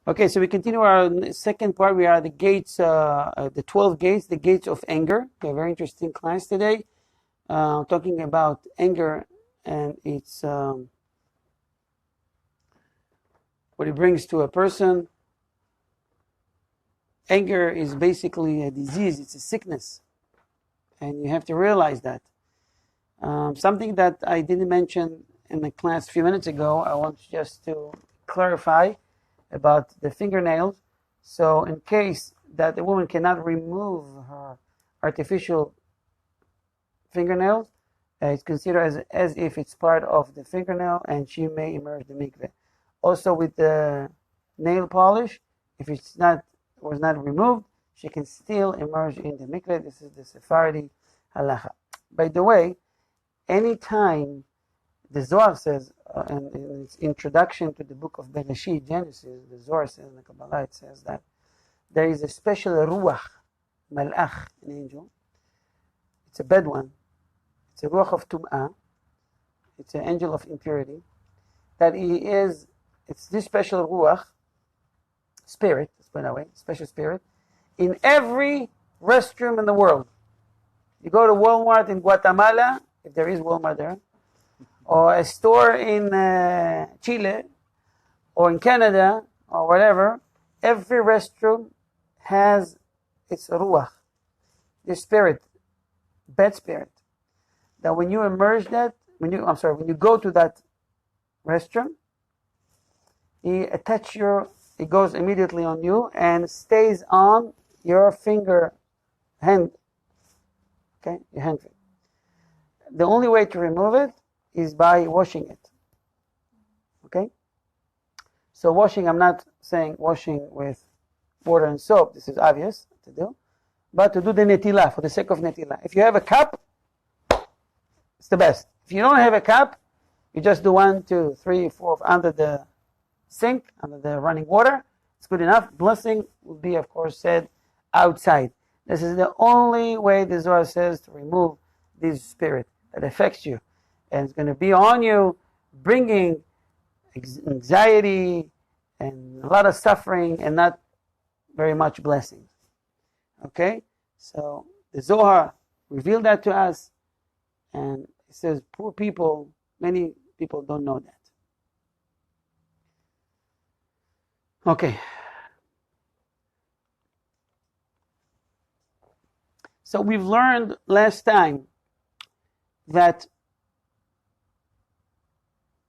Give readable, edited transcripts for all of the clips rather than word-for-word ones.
Okay, so we continue our second part. We are at the gates, the 12 gates, the gates of anger. Okay, very interesting class today. Talking about anger and its what it brings to a person. Anger is basically a disease. It's a sickness, and you have to realize that. Something that I didn't mention in the class a few minutes ago, I want just to clarify about the fingernails. So in case that the woman cannot remove her artificial fingernails, it's considered as if it's part of the fingernail, and she may immerse the mikveh. Also with the nail polish, if it was not removed, she can still immerse in the mikveh. This is the Sephardi halacha. By the way, anytime the Zohar says, in its introduction to the book of Bereshit, Genesis, the Zohar says in the Kabbalah, it says that there is a special ruach, malach, an angel. It's a bad one. It's a ruach of tum'ah. It's an angel of impurity. It's this special ruach, spirit, let's put it that way, special spirit, in every restroom in the world. You go to Walmart in Guatemala, if there is Walmart there, or a store in Chile, or in Canada, or whatever, every restroom has its ruach, this spirit, bad spirit. That when you immerse that, when you go to that restroom, it goes immediately on you and stays on your hand. Okay, your hand. The only way to remove it is by washing it. Okay? So washing, I'm not saying washing with water and soap. This is obvious to do. But to do the netilah, for the sake of netilah. If you have a cup, it's the best. If you don't have a cup, you just do 1, 2, 3, 4 under the sink, under the running water. It's good enough. Blessing will be, of course, said outside. This is the only way the Zohar says to remove this spirit that affects you. And it's going to be on you, bringing anxiety and a lot of suffering and not very much blessings. Okay? So the Zohar revealed that to us, and it says, poor people, many people don't know that. Okay. So we've learned last time that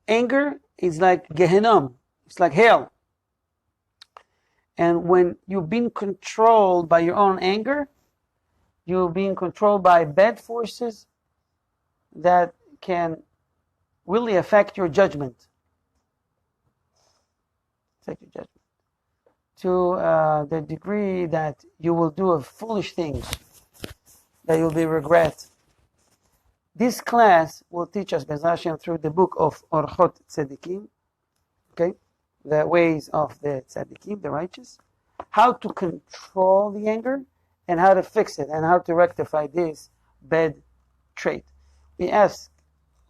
anger is like Gehinnom. It's like hell. And when you've been controlled by your own anger, you're being controlled by bad forces that can really affect your judgment. Affect your judgment. To the degree that you will do foolish things that you'll be regret. This class will teach us, Be'ez Hashem, through the book of Orchot Tzaddikim, okay, the ways of the Tzaddikim, the righteous, how to control the anger and how to fix it and how to rectify this bad trait. We asked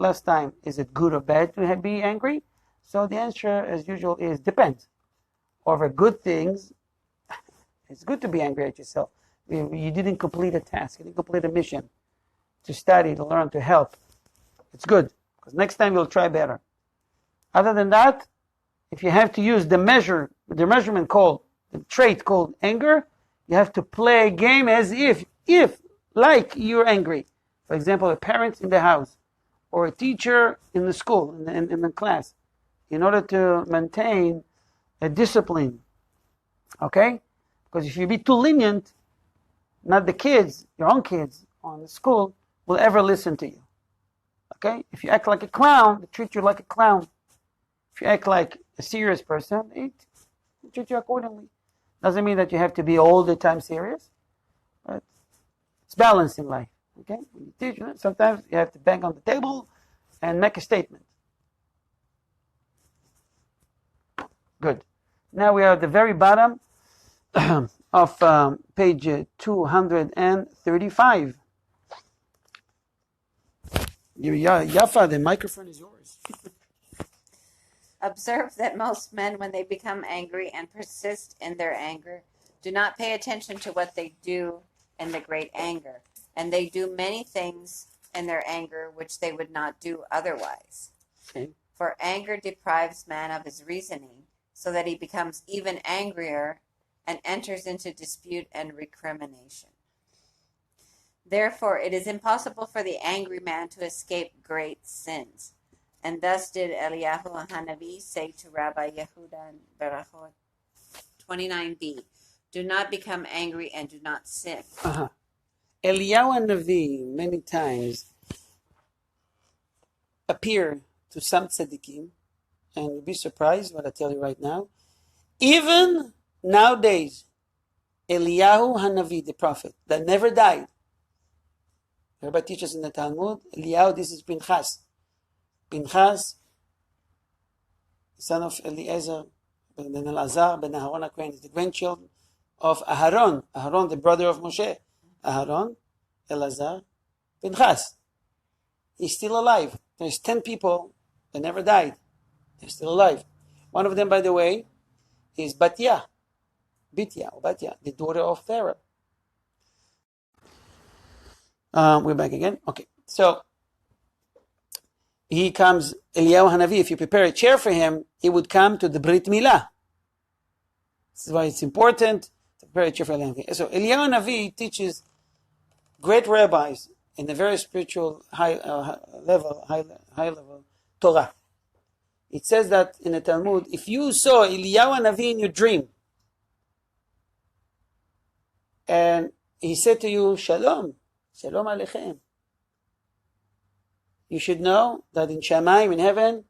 last time, is it good or bad to be angry? So the answer, as usual, is depends. Over good things, it's good to be angry at yourself. You didn't complete a task, you didn't complete a mission, to study, to learn, to help. It's good, because next time you'll try better. Other than that, if you have to use the measurement called, the trait called anger, you have to play a game as if like you're angry. For example, a parent in the house, or a teacher in the school, in the class, in order to maintain a discipline. Okay? Because if you be too lenient, not the kids, your own kids on the school, will ever listen to you. Okay? If you act like a clown, they treat you like a clown. If you act like a serious person, they treat you accordingly. Doesn't mean that you have to be all the time serious, but it's balance in life. Okay? When you teach, sometimes you have to bang on the table and make a statement. Good. Now we are at the very bottom of page 235. Yafa, the microphone is yours. Observe that most men, when they become angry and persist in their anger, do not pay attention to what they do in the great anger, and they do many things in their anger which they would not do otherwise. Okay. For anger deprives man of his reasoning, so that he becomes even angrier and enters into dispute and recrimination. Therefore, it is impossible for the angry man to escape great sins. And thus did Eliyahu Hanavi say to Rabbi Yehuda in Berachot 29b, do not become angry and do not sin. Eliyahu Hanavi many times appear to some tzaddikim, and you'll be surprised what I tell you right now. Even nowadays, Eliyahu Hanavi, the prophet, that never died. Everybody teaches in the Talmud, Eliyahu, this is Pinchas. Pinchas, son of Eliezer, ben Elazar, ben Aharon HaKohen, is the grandchildren of Aharon. Aharon, the brother of Moshe. Aharon, Elazar, Pinchas. He's still alive. There's 10 people that never died. They're still alive. One of them, by the way, is Batya, the daughter of Pharaoh. We're back again. Okay, so he comes, Eliyahu Hanavi, if you prepare a chair for him, he would come to the Brit Milah. This is why it's important to prepare a chair for Eliyahu Hanavi. So Eliyahu Hanavi teaches great rabbis in a very spiritual high level Torah. It says that in the Talmud, if you saw Eliyahu Hanavi in your dream, and he said to you, Shalom, Shalom Aleichem, you should know that in Shamayim, in heaven,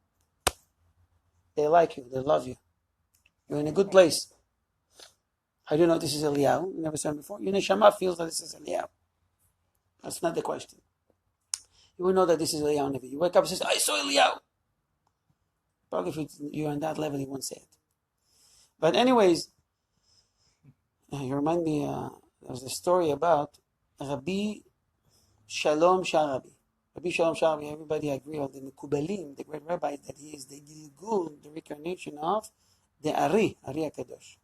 they like you, they love you. You're in a good place. How do you know this is Eliyahu? You never saw him before. Your neshama feels that this is Eliyahu. That's not the question. You will know that this is Eliyahu Navi. You wake up and say, I saw Eliyahu. Probably if you're on that level, you won't say it. But anyways, you remind me, there was a story about Rabbi Shalom Sharabi. Rabbi Shalom Sharabi, everybody agree on the Mekubalim, the great rabbi, that he is the Gilgul, the reincarnation of the Ari HaKadosh.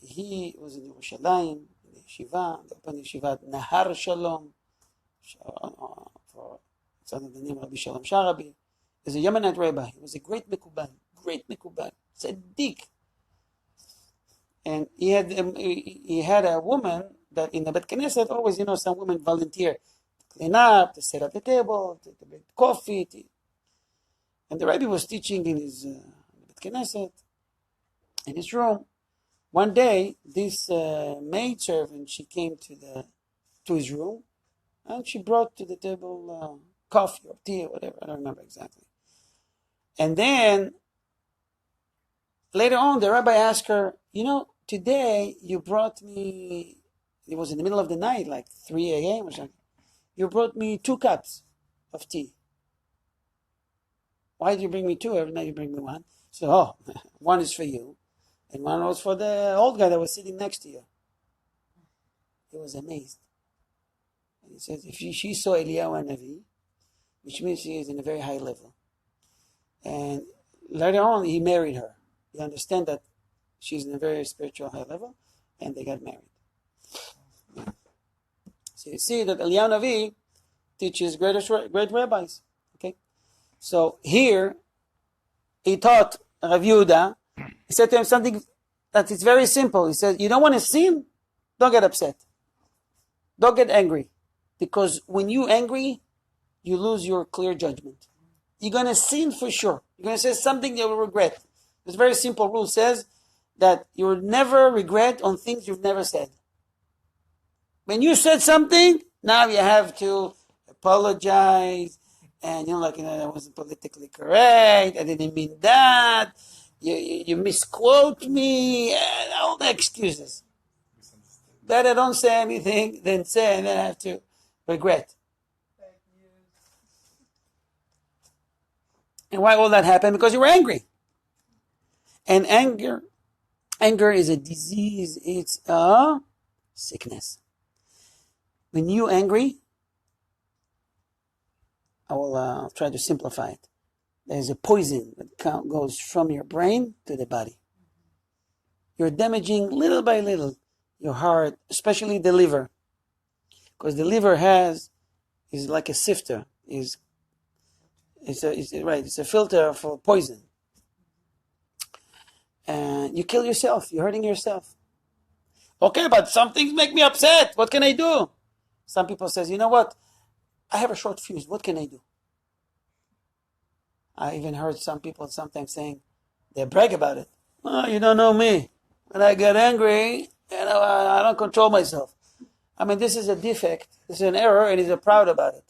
He was in Yerushalayim, in the yeshiva, the open yeshiva Nahar Shalom, for it's under the name of Rabbi Shalom Sharabi. He was a Yemenite rabbi. He was a great Mekubal, tzaddik. And he had a woman that in the Bet Knesset, always, some women volunteer to clean up, to set up the table, to make coffee. And the rabbi was teaching in his Bet Knesset, in his room. One day, this maid servant, she came to his room, and she brought to the table coffee or tea or whatever. I don't remember exactly. And then later on, the rabbi asked her, today you brought me, it was in the middle of the night, like 3 a.m. or something. You brought me 2 cups of tea. Why did you bring me 2? Every night you bring me 1. So, one is for you, and one was for the old guy that was sitting next to you. He was amazed. And he says, if she saw Eliyahu Hanavi, which means she is in a very high level. And later on, he married her. You understand that she's in a very spiritual high level, and they got married. Yeah. So you see that Eliyahu Hanavi teaches great rabbis. Okay, so here he taught Rav Yehuda. He said to him something that is very simple. He said, "You don't want to sin? Don't get upset. Don't get angry, because when you're angry, you lose your clear judgment. You're going to sin for sure. You're going to say something you will regret." This very simple rule says that you will never regret on things you've never said. When you said something, now you have to apologize, and that wasn't politically correct. I didn't mean that. You misquote me, and all the excuses. Better don't say anything than say, and then I have to regret. And why will that happen? Because you were angry. And anger is a disease. It's a sickness. When you're angry, I will try to simplify it. There's a poison that goes from your brain to the body. You're damaging little by little your heart, especially the liver. Because the liver is like a sifter. It's a filter for poison. And you kill yourself. You're hurting yourself. Okay, but some things make me upset. What can I do? Some people says, you know what? I have a short fuse. What can I do? I even heard some people sometimes saying, they brag about it. Oh, you don't know me. When I get angry, I don't control myself. I mean, this is a defect. This is an error, and he's proud about it.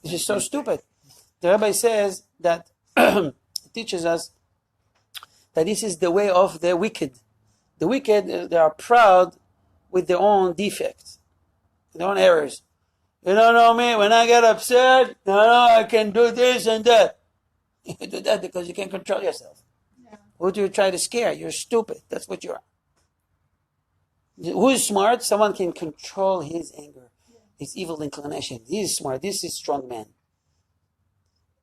This is so stupid. The rabbi says that, teaches us that this is the way of the wicked. The wicked, they are proud with their own defects, their own errors. You don't know me. When I get upset, I can do this and that. You do that because you can't control yourself. Yeah. Who do you try to scare? You're stupid. That's what you are. Who's smart? Someone can control his anger, his evil inclination. He is smart. This is strong man.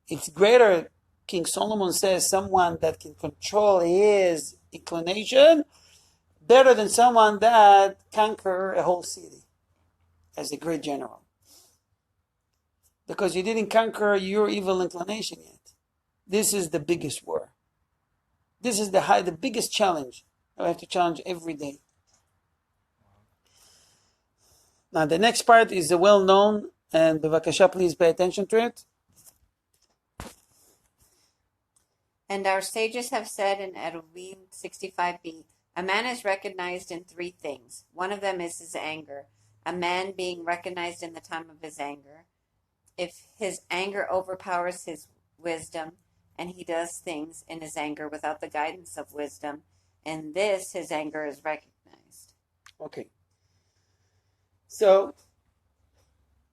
It's greater, King Solomon says, someone that can control his inclination better than someone that conquer a whole city as a great general. Because you didn't conquer your evil inclination yet. This is the biggest war. This is the biggest challenge. I have to challenge every day. Now the next part is the well-known, and bevakasha, please pay attention to it. And our sages have said in Eruvin 65b, a man is recognized in three things. One of them is his anger. A man being recognized in the time of his anger. If his anger overpowers his wisdom, and he does things in his anger without the guidance of wisdom, in this his anger is recognized. Okay. So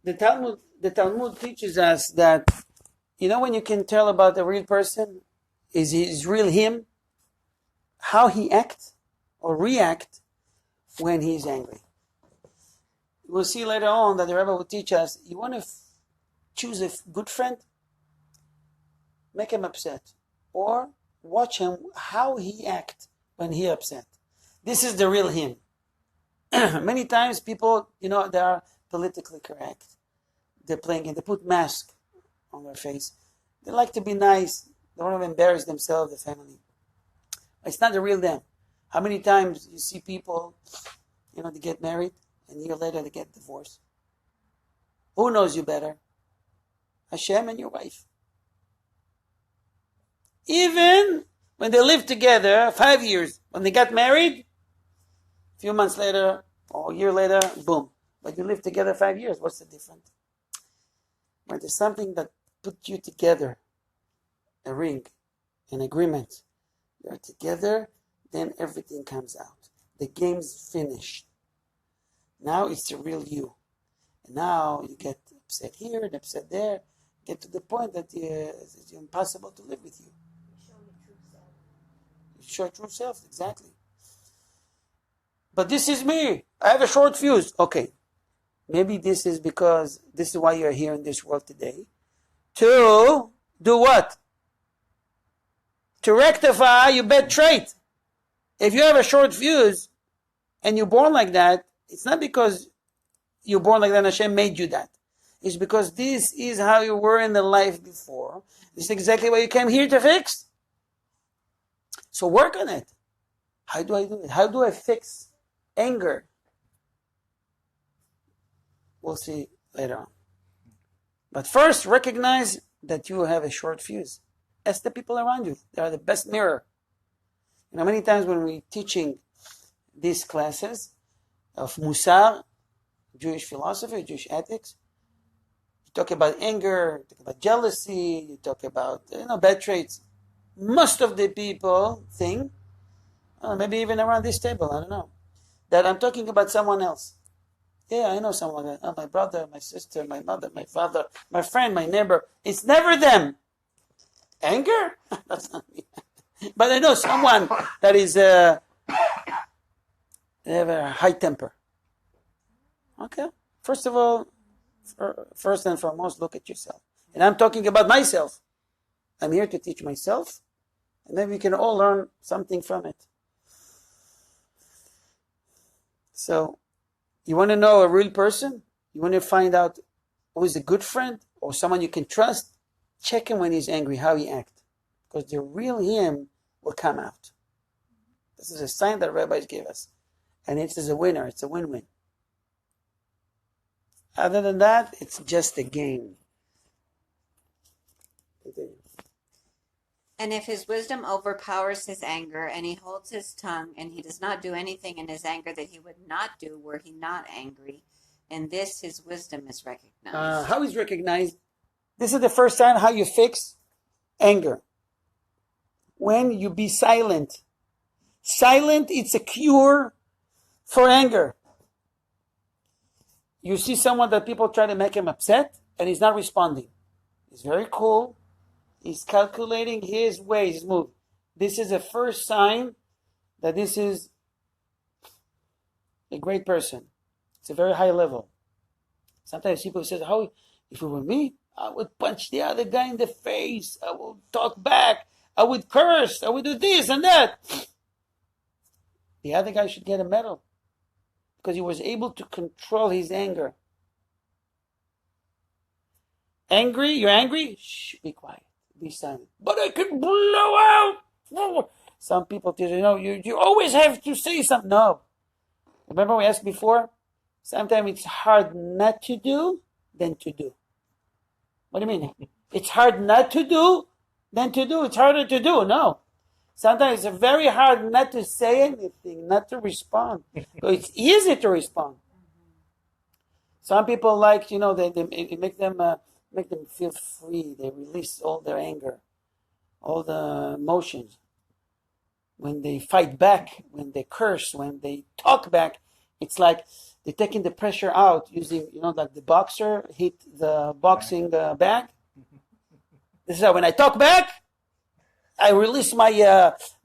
the Talmud teaches us that, when you can tell about a real person, is real him, how he acts or react when he's angry. We'll see later on that the Rebbe will teach us, you want to choose a good friend, make him upset, or watch him, how he acts when he upset. This is the real him. Many times people, they are politically correct. They're playing it. They put mask on their face. They like to be nice. They don't want to embarrass themselves, the family. It's not the real them. How many times you see people, they get married, and a year later they get divorced? Who knows you better? Hashem and your wife. Even when they lived together 5 years, when they got married, a few months later or a year later, boom. But you lived together 5 years. What's the difference? When there's something that put you together, a ring, an agreement, you're together, then everything comes out. The game's finished. Now it's the real you. And now you get upset here and upset there. Get to the point that it's impossible to live with you. You show your true self, exactly. But this is me. I have a short fuse. Okay. Maybe this is because this is why you're here in this world today. To do what? To rectify your bad trait. If you have a short fuse and you're born like that, it's not because you're born like that and Hashem made you that. It's because this is how you were in the life before. This is exactly what you came here to fix. So work on it. How do I do it? How do I fix anger? We'll see later on. But first, recognize that you have a short fuse. Ask the people around you. They are the best mirror. Many times when we're teaching these classes of Musar, Jewish philosophy, Jewish ethics, you talk about anger, you talk about jealousy, you talk about bad traits. Most of the people think, maybe even around this table, I don't know, that I'm talking about someone else. Yeah, I know someone like that. My brother, my sister, my mother, my father, my friend, my neighbor. It's never them. Anger? That's not me. But I know someone that is they have a high temper. Okay. First of all, first and foremost, look at yourself. And I'm talking about myself. I'm here to teach myself, and then we can all learn something from it. So, you want to know a real person? You want to find out who is a good friend or someone you can trust? Check him when he's angry, how he acts. Because the real him will come out. This is a sign that rabbis gave us. And it is a winner. It's a win-win. Other than that, it's just a game. Continue. And if his wisdom overpowers his anger, and he holds his tongue, and he does not do anything in his anger that he would not do were he not angry, in this his wisdom is recognized. How is recognized? This is the first sign how you fix anger. When you be silent. Silent, it's a cure for anger. You see someone that people try to make him upset, and he's not responding. He's very cool. He's calculating his ways, his move. This is the first sign that this is a great person. It's a very high level. Sometimes people say, "How? If it were me, I would punch the other guy in the face. I would talk back. I would curse. I would do this and that." The other guy should get a medal because he was able to control his anger. Angry? You're angry? Shh, be quiet. Be silent. But I could blow out. Some people tell you always have to say something. No. Remember we asked before? Sometimes it's hard not to do than to do. What do you mean? It's hard not to do than to do. It's harder to do. No. Sometimes it's very hard not to say anything, not to respond. So it's easy to respond. Some people like, it make them feel free. They release all their anger, all the emotions. When they fight back, when they curse, when they talk back, it's like they're taking the pressure out using, like the boxer hit the boxing bag. This is how when I talk back, I release my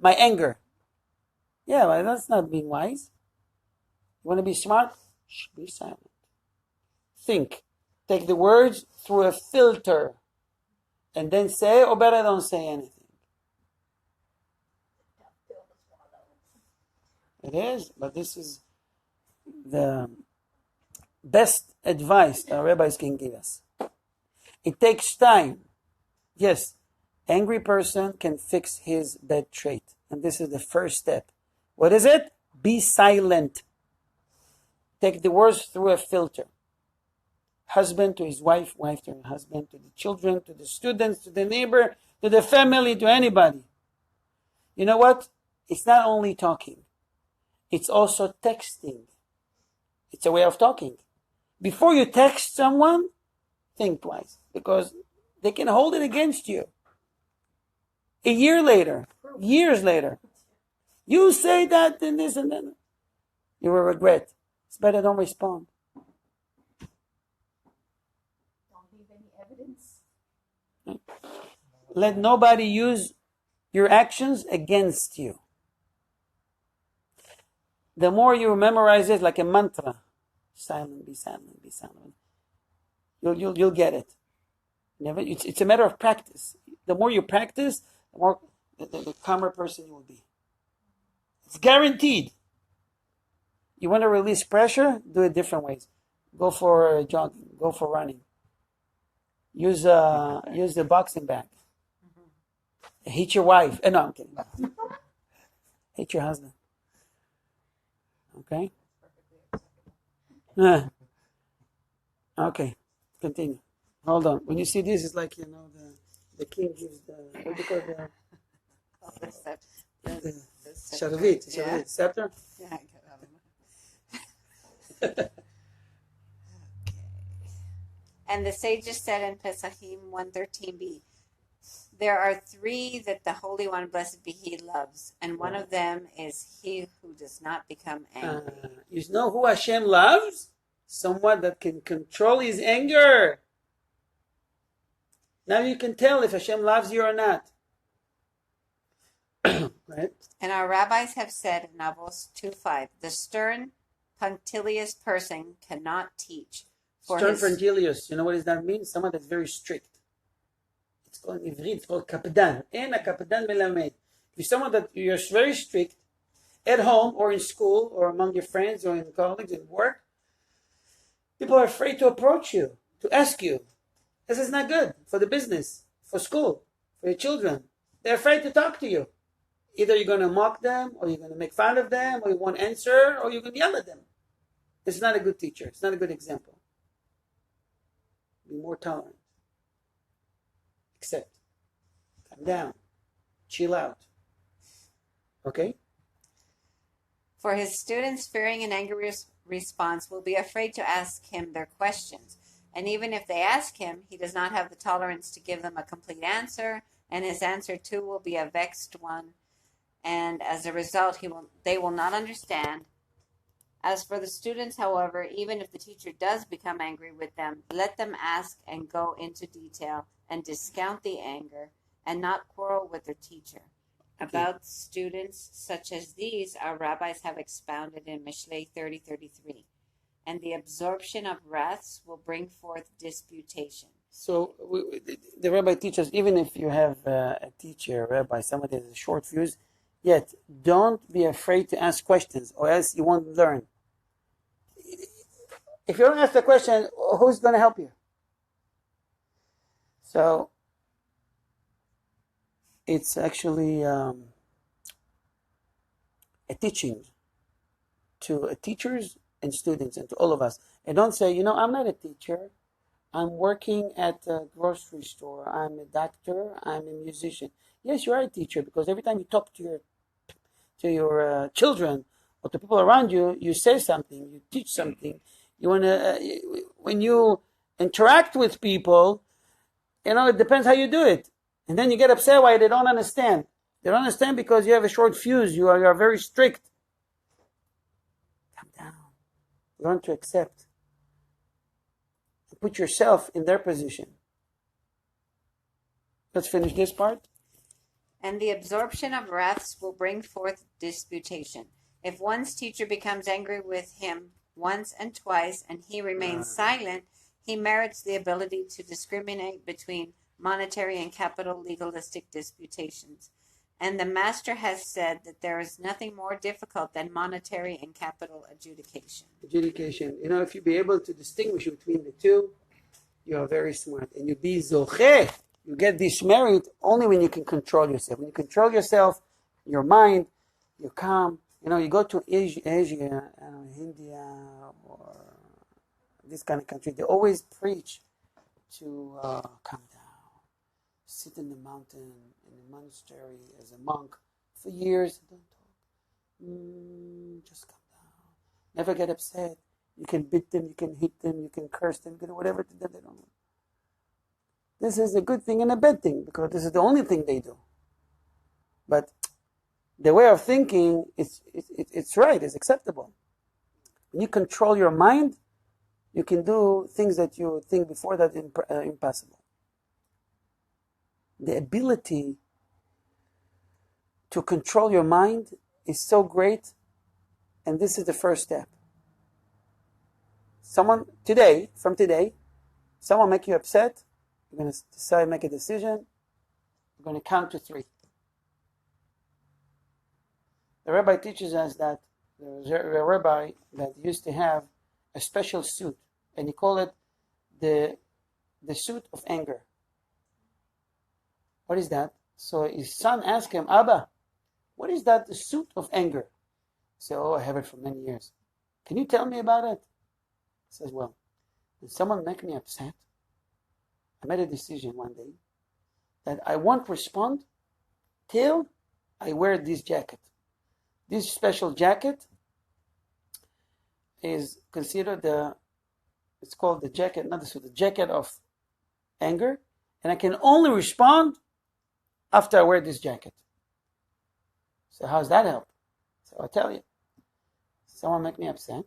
anger. Yeah, well, that's not being wise. You want to be smart? Shh, be silent. Think. Take the words through a filter. And then say, or better don't say anything. It is, but this is the best advice that rabbis can give us. It takes time. Yes, angry person can fix his bad trait. And this is the first step. What is it? Be silent. Take the words through a filter. Husband to his wife, wife to her husband, to the children, to the students, to the neighbor, to the family, to anybody. You know what? It's not only talking. It's also texting. It's a way of talking. Before you text someone, think twice. Because they can hold it against you. A year later, years later, you say that and this and that. You will regret. It's better don't respond. Don't leave any evidence. Let nobody use your actions against you. The more you memorize it like a mantra, silent, be silent, be silent. You'll get it. It's a matter of practice. The more you practice, the more the calmer person you will be. It's guaranteed. You want to release pressure? Do it different ways. Go for jogging. Go for running. Use the boxing bag. Hit your wife. No, I'm kidding. Hit your husband. Okay? Okay. Continue. Hold on. When you see this, it's like, the king gives the, what do you call it? The Sharavit, scepter? Yeah, I get that. Okay. And the sages said in Pesachim 113b, there are three that the Holy One, blessed be He, loves, and one of them is he who does not become angry. You know who Hashem loves? Someone that can control his anger. Now you can tell if Hashem loves you or not. Right? And our rabbis have said in Avos 2:5, the stern, punctilious person cannot teach. Stern punctilious. You know what does that mean? Someone that's very strict. called in Ivrit, it's called kapdan. En kapdan melamed. If you're someone that you're very strict at home or in school or among your friends or in colleagues and work, people are afraid to approach you, to ask you. This is not good for the business, for school, for your children. They're afraid to talk to you. Either you're going to mock them, or you're going to make fun of them, or you won't answer, or you're going to yell at them. It's not a good teacher. It's not a good example. Be more tolerant. Accept. Calm down. Chill out. Okay? For his students, fearing an angry response, will be afraid to ask him their questions. And even if they ask him, he does not have the tolerance to give them a complete answer, and his answer too will be a vexed one. And as a result, they will not understand. As for the students, however, even if the teacher does become angry with them, let them ask and go into detail and discount the anger and not quarrel with their teacher. About students such as these, our rabbis have expounded in Mishlei 30:33. And the absorption of wraths will bring forth disputation. So the rabbi teaches, even if you have a teacher, a rabbi, somebody that has a short fuse, yet don't be afraid to ask questions, or else you won't learn. If you don't ask the question, who's going to help you? So it's actually a teaching to teachers and students and to all of us. And don't say, I'm not a teacher. I'm working at a grocery store. I'm a doctor. I'm a musician. Yes, you are a teacher, because every time you talk to your children or to people around you, you say something, you teach something. You want to when you interact with people, it depends how you do it. And then you get upset why they don't understand. They don't understand because you have a short fuse. You are very strict. Calm down. Learn to accept. Put yourself in their position. Let's finish this part. And the absorption of wraths will bring forth disputation. If one's teacher becomes angry with him once and twice, and he remains silent, he merits the ability to discriminate between monetary and capital legalistic disputations. And the master has said that there is nothing more difficult than monetary and capital adjudication. If you be able to distinguish between the two, you are very smart. And you be zocheh. You get this merit only when you can control yourself. When you control yourself, your mind, you're calm. You go to Asia, India, or this kind of country, they always preach to calm down. Sit in the mountain, in the monastery as a monk for years. Don't talk. Just calm down. Never get upset. You can beat them, you can hit them, you can curse them, you can do whatever to them. They don't know. This is a good thing and a bad thing, because this is the only thing they do. But the way of thinking, it's right, it's acceptable. When you control your mind, you can do things that you think before that impossible. The ability to control your mind is so great, and this is the first step. From today, someone make you upset, you're going to decide, make a decision, you're going to count to 3. The rabbi teaches us that there was a rabbi that used to have a special suit, and he called it the suit of anger. What is that? So his son asked him, Abba, what is that, the suit of anger? He said, I have it for many years. Can you tell me about it? He says, when someone make me upset, I made a decision one day that I won't respond till I wear this jacket. This special jacket is considered it's called the jacket, not the suit, the jacket of anger. And I can only respond after I wear this jacket. So how's that help? So I'll tell you. Someone make me upset.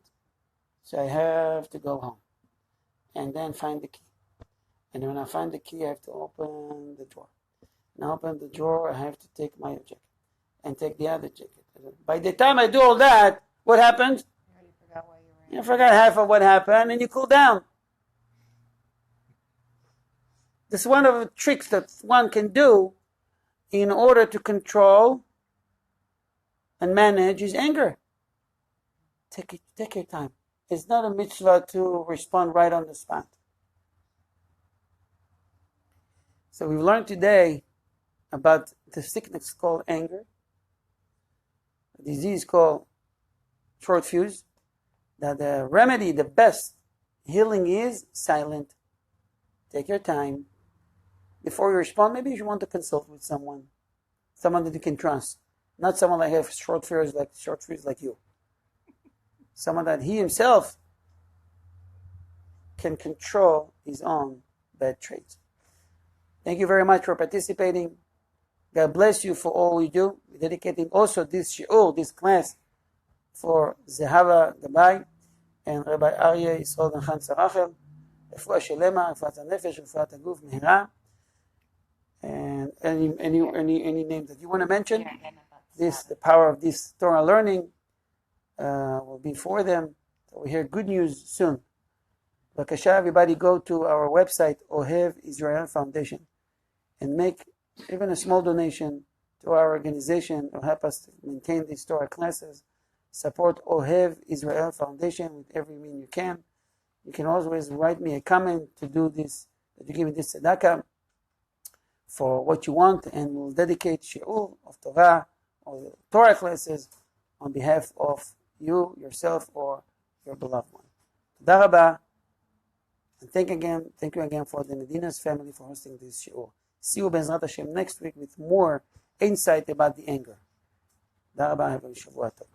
So I have to go home and then find the key. And when I find the key, I have to open the drawer. And I open the drawer, I have to take my jacket and take the other jacket. By the time I do all that, what happens? You already forgot why you were in. You forgot half of what happened, and you cool down. This is one of the tricks that one can do in order to control and manage his anger. Take your time. It's not a mitzvah to respond right on the spot. So we've learned today about the sickness called anger, a disease called short fuse, that the remedy, the best healing is silent. Take your time. Before you respond, maybe you want to consult with someone that you can trust, not someone that has short fuse like you. Someone that he himself can control his own bad traits. Thank you very much for participating. God bless you for all you do. We're dedicating also this shiur, this class, for Zehava Gabay and Rabbi Aryeh Yisrael Ben Chan Sarachel. Refuah Shelema, Refuat HaNefesh, Refuat HaGuf Mehira. And any name that you want to mention? The power of this Torah learning will be for them. So we hear good news soon. B'kasha, everybody go to our website, Ohev Israel Foundation, and make even a small donation to our organization to help us to maintain these Torah classes. Support Ohev Israel Foundation with every mean you can. You can always write me a comment to do this, to give me this tzedakah for what you want, and we'll dedicate shiur of Torah or Torah classes on behalf of you, yourself, or your beloved one. Toda rabah, and thank you again for the Medina's family for hosting this shiur. See you Be'ezrat Hashem next week with more insight about the anger. Toda rabah, have a shavua tov.